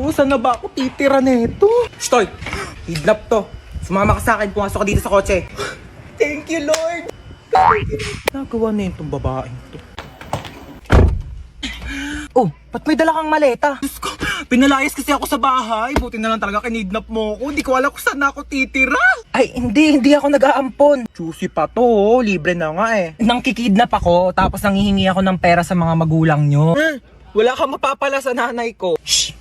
ko, saan na ba ako titira nito? Stoy! Kidnap to. Sumama ka sa akin, pumasok ka dito sa kotse. Thank you, Lord! Nagawa na yun tong babaeng to. Oh, ba't may dala kang maleta? Diyos ko, pinalayas kasi ako sa bahay. Buti na lang talaga kinidnap mo ako. Hindi ko alam kung saan ako titira. Ay, hindi ako nag-aampon. Juicy pa to, libre na nga eh. Nang kikidnap ako, tapos nanghihingi ako ng pera sa mga magulang nyo. Wala kang mapapala sa nanay ko. Shh!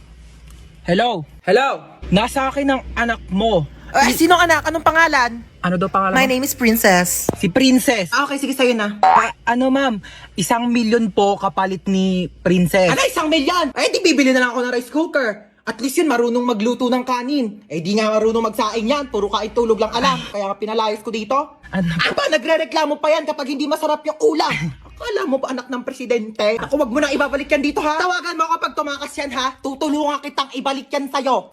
Hello? Hello? Nasa akin ang anak mo. Sinong anak? Anong pangalan? Ano daw pangalan My mo? name is Princess. Si Princess. Okay, sige sa'yo na. Ma'am? 1,000,000 po kapalit ni Princess. Ano, 1,000,000? Di bibili na lang ako ng rice cooker. At least yun, marunong magluto ng kanin. Di nga marunong magsaing yan. Puro kain tulog lang alam. Kaya pinalayas ko dito. Ano? Aba, nagre-reklamo pa yan kapag hindi masarap yung ulam. Akala mo ba anak ng presidente? Ako, wag mo nang ibabalik yan dito, ha? Tawagan mo kapag tumakas yan, ha? Tutulungan kitang ibalik yan sa'yo.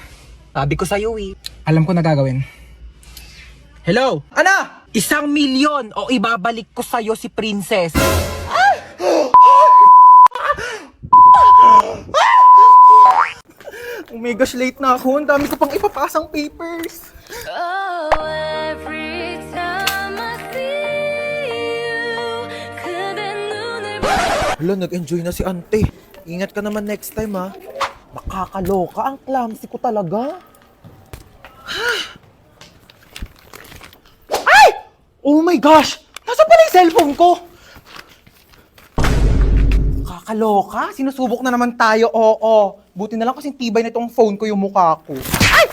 Sabi ko sa'yo, Alam ko na gagawin. Hello? Ano? 1,000,000 o ibabalik ko sa'yo si Princess. Oh my gosh, late na ako. Ang dami ko pang ipapasang papers. Oh, every time I see you, 그대 눈을 Hala, nag-enjoy na si ante. Ingat ka naman next time, ha? Nakakaloka. Ang clumsy ko talaga. Ay! Oh my gosh! Nasaan pala yung cellphone ko? Kakaloka? Sinusubok na naman tayo, oo. Buti na lang kasing tibay na itong phone ko yung mukha ko. Ay!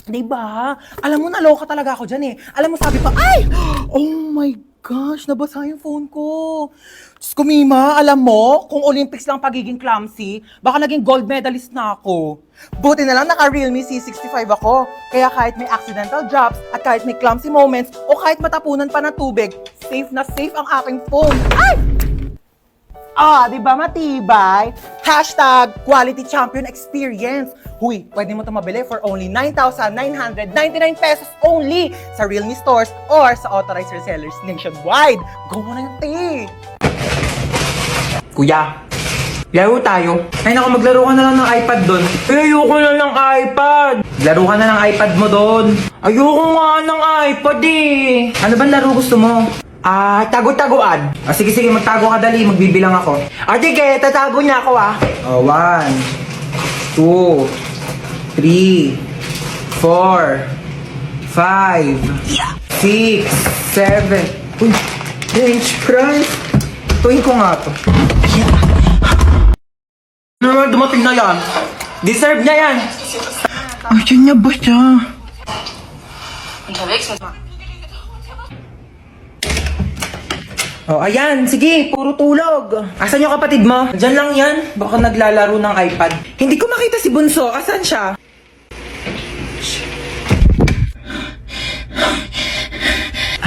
Diba? Alam mo, naloka talaga ako dyan eh. Alam mo, sabi pa, ay! Oh my gosh, nabasa yung phone ko. Diyos ko, Mima, alam mo, kung Olympics lang pagiging clumsy, baka naging gold medalist na ako. Buti na lang naka-Realme C65 ako. Kaya kahit may accidental drops, at kahit may clumsy moments, o kahit matapunan pa ng tubig, safe na safe ang aking phone. Ay! Di ba matibay? Hashtag quality champion experience. Huy, pwede mo ito mabili for only 9,999 pesos only sa Realme stores or sa authorized resellers nationwide. Go mo na yung Kuya, laro tayo. Ay naku, maglaro ka na lang ng iPad doon. Ayoko na ng iPad. Laro ka na ng iPad mo doon. Ayoko nga ng iPad eh. Ano ba laro gusto mo? Tago-taguan. Sige, magtago ka dali, magbibilang ako. Sige, tatago niya ako 1, 2, 3, 4, 5, 6, 7. Uy, French fries. Tuwin ko nga to. Ano naman dumating na yan? Deserve niya yan. Ayan niya ba siya? Ayan, sige, puro tulog. Asan yung kapatid mo? Diyan lang yan. Baka naglalaro ng iPad. Hindi ko makita si Bunso. Asan siya?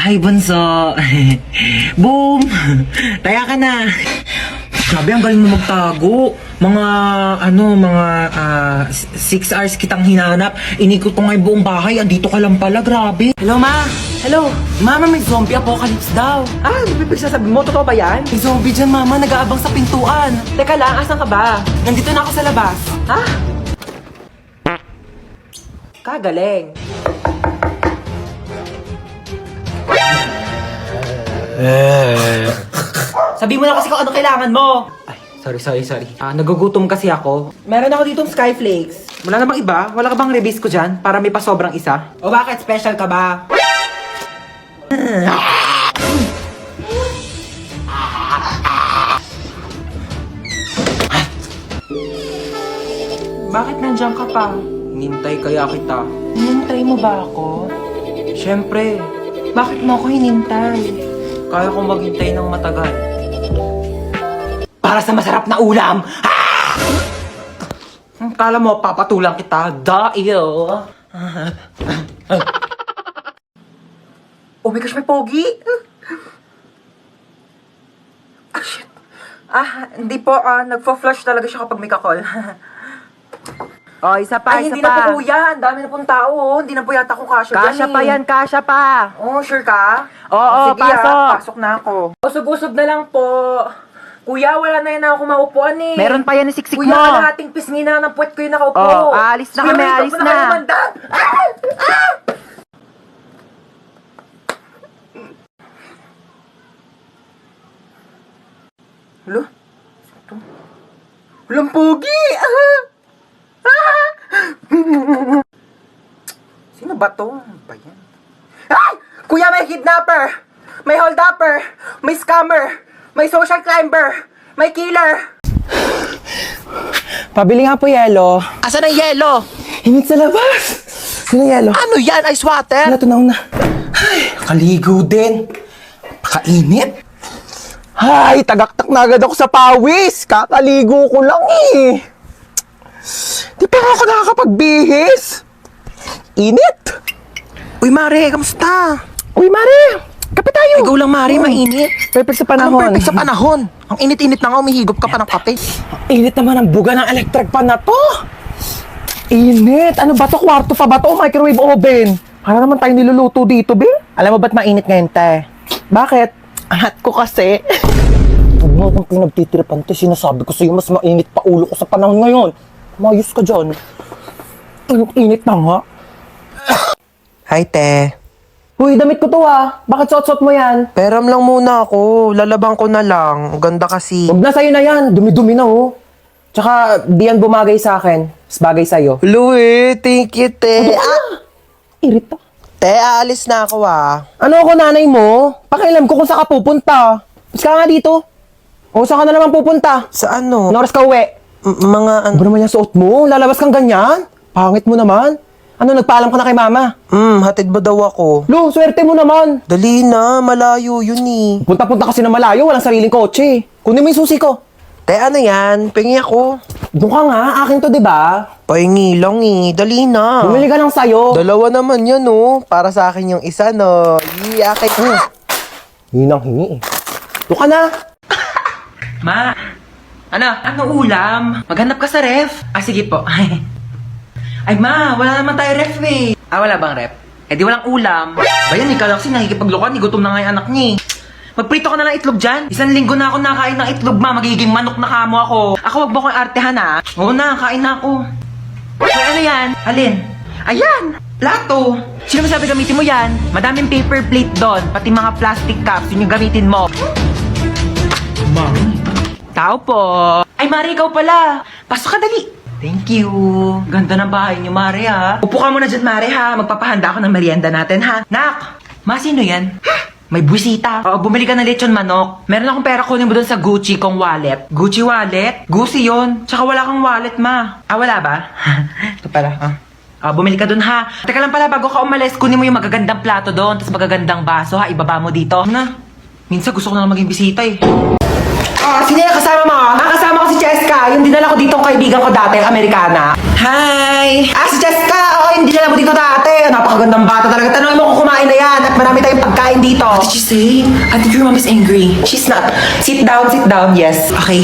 Hi, Bunso. Boom! Taya ka na. Sabi, ang galing mo magtago. Mga 6 hours kitang hinanap. Inikot ko nga yung buong bahay. Andito ka lang pala, grabe. Hello, Ma. Hello. Mama, may zombie apocalypse daw. Bibig sasabi mo, totoo ba yan? May zombie dyan, Mama. Nag-aabang sa pintuan. Teka lang, asan ka ba? Nandito na ako sa labas. Ha? Kagaling. Sabi mo na kasi kung ano kailangan mo. Ay, sorry. Nagugutom kasi ako. Meron ako ditong Skyflakes. Wala na bang iba? Wala ka bang rebis ko dyan? Para may pasobrang isa? O bakit? Special ka ba? Bakit nandiyan ka pa? Hinintay kaya kita. Hinintay mo ba ako? Siyempre. Bakit mo ako hinintay? Kaya kong maghintay ng matagal. Para sa masarap na ulam! Kala mo, papatulang kita. Dahil... Oh my gosh, may pogi! Shit. Hindi po. Nagpo-flush talaga siya kapag may kakol. Isa pa. Hindi na po yan. Dami na pong tao. Hindi na po yata ko kasya dyan. Kasya pa yan, kasya pa. Oh, sure ka? Oo, Sige, pasok. Pasok na ako. Usog-usog na lang po. Kuya, wala na yan ako maupuan eh. Meron pa yan, siksik Kuya, mo. kalahating pisngi na ng puwet ko yung nakaupo. Oh, aalis na kami, Kuya, alis ikaw na. kayo mandan. Hala? Ito? Walang pogi! Sino ba to? Ano ba yan? Ay! Kuya, may kidnapper! May holdupper! May scammer! May social climber! May killer! Pabili nga po yelo. Asan ang yelo? Himik sa labas. Sino yelo? Ano yan? Ice water? Ano, tunaw na. Ay, kaligo din. Pakainit. Ay, tagaktak na agad ako sa pawis. Kakaligo ko lang eh. Di pa ako nakakapagbihis. Init. Uy, Mare, kamusta? Uy, Mare. Kape tayo. Ikaw lang, Mare, mainit. Perfect sa Anong panahon. perfect sa panahon? Ang init-init na nga, umihigop ka pa ng kape. Init naman ang buga ng electric pan na to. Init. Ano ba to? Kwarto pa ba to? Microwave oven. Para naman tayo niluluto dito, be. Alam mo ba't mainit ngayon, te? Bakit? Hot ko kasi. Huwag mo akong pinagtitiripan, te. Sinasabi ko sa'yo, mas mainit pa ulo ko sa panahon ngayon. Mayos ka dyan. Init na nga. Hi, te. Uy, damit ko to ah. Bakit suot-suot mo yan? Peram lang muna ako. Lalabang ko na lang. Ang ganda kasi. Huwag na sa'yo na yan. Dumi-dumi na oh. Tsaka, di yan bumagay sa akin. Mas bagay sa'yo. Louie, thank you, te. Irita. Te, aalis na ako Ano ako nanay mo? Pakialam ko kung saan ka pupunta. Mas ka nga dito. O saan ka na naman pupunta? Sa ano? Ano oras ka uwi? Mga ano? Ano ba naman yung suot mo? Lalabas kang ganyan? Pangit mo naman. Ano, nagpaalam ka na kay mama? Hatid ba daw ako? Lu, swerte mo naman. Dali na, malayo yun eh. Punta-punta kasi na malayo, walang sariling kotse. Kunin mo yung susi ko. Te, ano yan? Pingi ako. Doon ka nga, akin to, di ba? Pahingi lang eh. Dali na. Bumili ka lang sa'yo. Dalawa naman yan oh. Para sa akin yung isa no. Akin. Hinang hingi eh. Doon ka na. Ma, ano ulam? Maghanap ka sa ref? Ah, sige po. Ay ma, wala naman tayo ref eh. Ah, wala bang ref? Eh di walang ulam. Bayan, ikaw lang kasi nakikipaglukan, gutom na nga yung anak niya eh. Magprito ka na lang itlog dyan. 1 linggo na ako nakain ng itlog, ma. Magiging manok na kamo ako. Ako, wag mo akong artehan, ha? Oo na, kain na ako. Ay, ano yan? Alin? Ayan! Plato! Sino masabi gamitin mo yan? Madaming paper plate doon. Pati mga plastic cups, yun yung gamitin mo. Tao po. Ay, Mari, ikaw pala. Pasok ka dali. Thank you. Ganda ng bahay niyo, Mari, ha? Upo ka muna dyan, Mari, ha? Magpapahanda ako ng merienda natin, ha? Nak! Ma, sino yan? May buwisita. Oo, bumili ka ng lechon manok. Meron akong pera, kunin mo dun sa Gucci kong wallet. Gucci wallet? Gucci yun. Tsaka wala kang wallet, ma. Ah, wala ba? Ito pala, ha? Bumili ka dun, ha? Teka lang pala, bago ka umalis, kunin mo yung magagandang plato doon, tapos magagandang baso, ha? Ibaba mo dito. Ano na? Minsan gusto ko na lang maging bisita, eh. Sino yung kasama mo? Kasama ko si Cheska. Yung dinala ko dito ang kaibigan ko dati, ang Amerikana. Hi! Si Cheska! Oo, yung dinala mo dito dati. Napakagandang bata talaga. Tanongin mo kung kumain na yan. At marami tayong pagkain dito. What did you say? I think your mom is angry. She's not. Sit down, yes. Okay.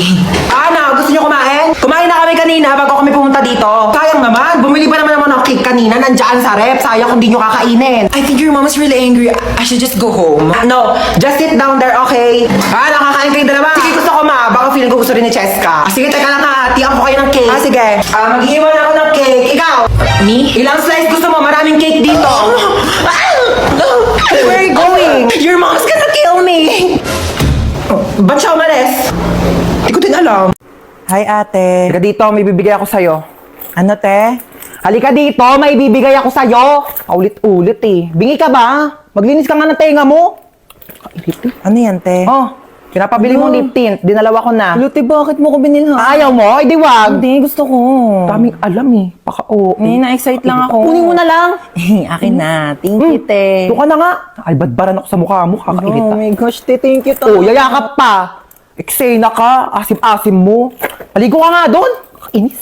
Ano, gusto niyo kumain? Kumain na kami kanina bago kami pumunta dito. Sayang naman, bumili pa naman ng cake kanina. Nandyan sa rep. Sayang kung di niyo kakainin. I think your mom is really angry. I should just go home. No, just sit down there, okay? Nakakain kayo dalawa. Sige, gusto ko ma. Baka feeling ko gusto rin ni Cheska. Sige, teka lang ha. Tiyan ko kayo ng cake. Sige. Mag-iwan ako ng cake. Ikaw. Me? Ilang slice gusto mo? Maraming cake dito. Where are you going? Your mom's gonna kill me! Ba't siya umalis? Hindi ko din alam. Hi, ate. Halika dito, may bibigay ako sa'yo. Ano, te? Halika dito, may bibigay ako sa'yo. Ulit-ulit eh. Bingi ka ba? Maglinis ka nga ng tenga mo. Kairit eh. Ano yan, te? Oh, pinapabili mo lip tint. Dinalawa ko na. Luti, bakit mo ko binilhan? Ayaw mo? Ay, di wag. Hindi, gusto ko. Daming alam eh. Paka-oo. Na-excite lang ako. Kunin mo na lang. Akin na. Thank you, te. Doon ka na nga. Albadbaran ako sa mukha mo. Kakairit Oh ah. my gosh, te. Thank you, to. Oh, yayakap pa. Eksena ka. Asim-asim mo. Paligo ka nga doon. Kainis.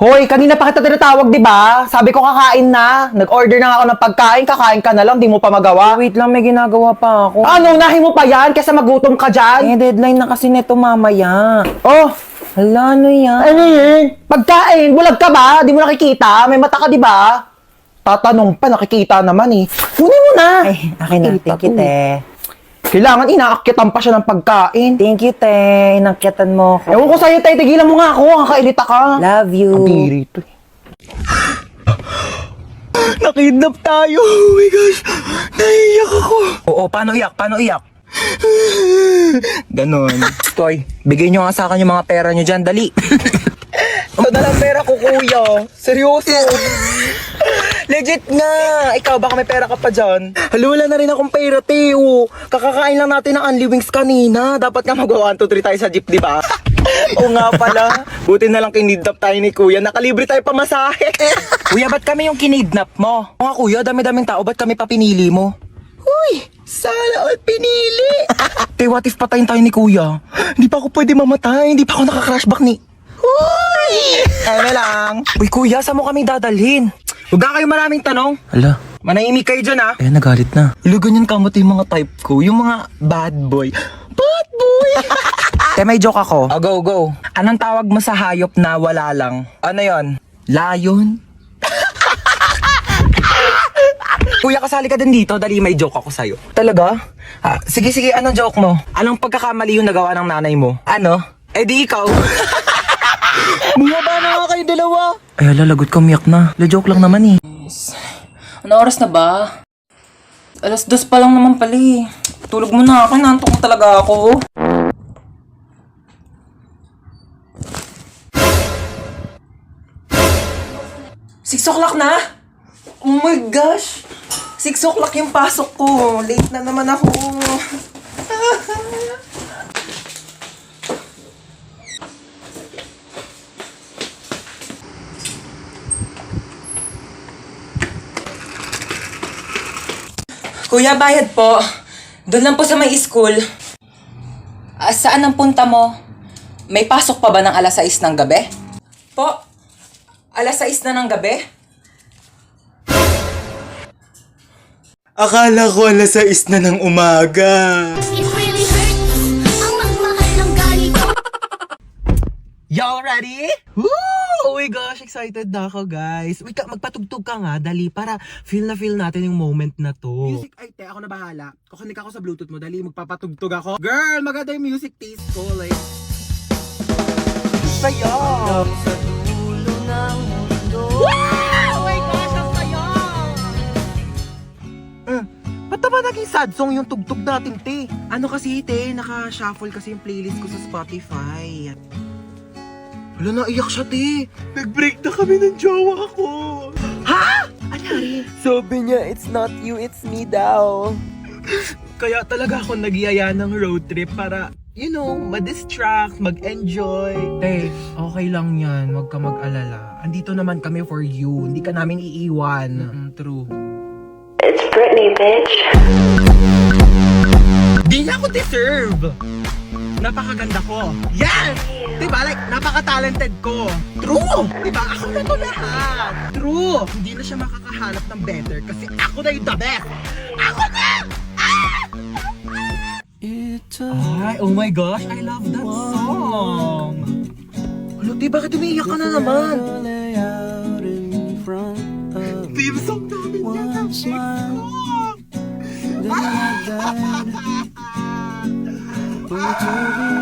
Hoy, kanina pa kita tinatawag, di ba? Sabi ko kakain na. Nag-order na nga ako ng pagkain. Kakain ka na lang. Di mo pa magawa. Wait lang, may ginagawa pa ako. Ano, unahin mo pa yan? Kesa magutom ka dyan. Eh, deadline na kasi neto mamaya. Oh, Hala, ano yan? ano yun? Pagkain. Bulag ka ba? Di mo nakikita? May mata ka, di ba? Tatanong pa, nakikita naman eh. Kunin mo na. Ay, akin na. Nakikita Thank you, to. te. Kailangan inaakyatan pa siya ng pagkain. Thank you, te. Inakyatan mo ako. Ewan ko sa'yo, tay. Tigilan mo nga ako. Kakairita ka. Love you. Kadiri to eh. Nakidnap tayo. Oh my gosh. Naiiyak ako. Oo, paano iyak? Paano iyak? Ganon. Toy, bigay nyo nga sa akin yung mga pera nyo dyan. Dali. Ito na lang pera ko, kuya. Seryoso. Legit nga. Ikaw, baka may pera ka pa dyan. Hala, wala na rin akong pera, Teo. Kakakain lang natin ng Unli Wings kanina. Dapat nga mag-1, 2, 3 tayo sa jeep, di ba? Oo nga pala. Buti na lang kinidnap tayo ni kuya. Nakalibre tayo pamasahe. Kuya, ba't kami yung kinidnap mo? Oo nga, kuya, dami-daming tao. Ba't kami pa pinili mo? Uy, sana all pinili. Te, what if patayin tayo ni kuya? Hindi pa ako pwede mamatay. Hindi pa ako naka-crashback ni... Uy! Eme lang. Uy, kuya, saan mo kami dadalhin? Huwag na kayo maraming tanong. Hala. Manahimik kayo dyan, ha? Ayan, nagalit na. Ilo, ganyan kamot yung mga type ko. Yung mga bad boy. Bad boy! Te, may joke ako. Oh, go, go. Anong tawag mo sa hayop na wala lang? Ano yon? Lion? Kuya, kasali ka din dito. Dali, may joke ako sa'yo. Talaga? Sige, sige. Anong joke mo? Anong pagkakamali yung nagawa ng nanay mo? Ano? Eh di ikaw. Bumaba na nga kayo dalawa. Ay, lalagot ka, umiyak na. La-joke lang naman eh. Ano oras na ba? 2:00 pa lang naman pala eh. Tulog mo na ako, nantok na talaga ako. Six o'clock na? Oh my gosh! 6 o'clock yung pasok ko. Late na naman ako. Kuya, bayad po. Doon lang po sa may school. Saan ang punta mo? May pasok pa ba ng 6:00 ng gabi? Po? 6:00 na ng gabi? Akala ko 6:00 na ng umaga. It really hurts ang magmahal ng galit. Y'all ready? Woo! Oh my gosh, excited na ako, guys. Wait, magpatugtog ka nga, dali, para feel natin yung moment na to. Music, ay, te, ako na bahala. Kukunik ako sa Bluetooth mo, dali, magpapatugtog ako. Girl, maganda yung music taste ko, like... Saya! Wow! Oh my gosh, ang saya! Ba't naman naging sad song yung tugtog natin, te? Ano kasi, te, naka-shuffle kasi yung playlist ko sa Spotify. Wala, naiyak siya, te. Nag-break na kami ng jowa ko. Ha? Anyari? Sabi niya, it's not you, it's me daw. Kaya talaga ako nagyaya ng road trip para, you know, ma-distract, mag-enjoy. Te, okay lang yan. Huwag ka mag-alala. Andito naman kami for you. Hindi ka namin iiwan. True. It's Britney, bitch. Di niya ako deserve. Napakaganda ko. Yes! Diba? Like, napaka-talented ko. True! Diba? Ako na to lahat. True! Hindi na siya makakahanap ng better kasi ako na yung the best. Ako na! Ay, oh my gosh, I love that song. Ano, di, bakit umiiyak ka na naman? Theme song namin yan. Ang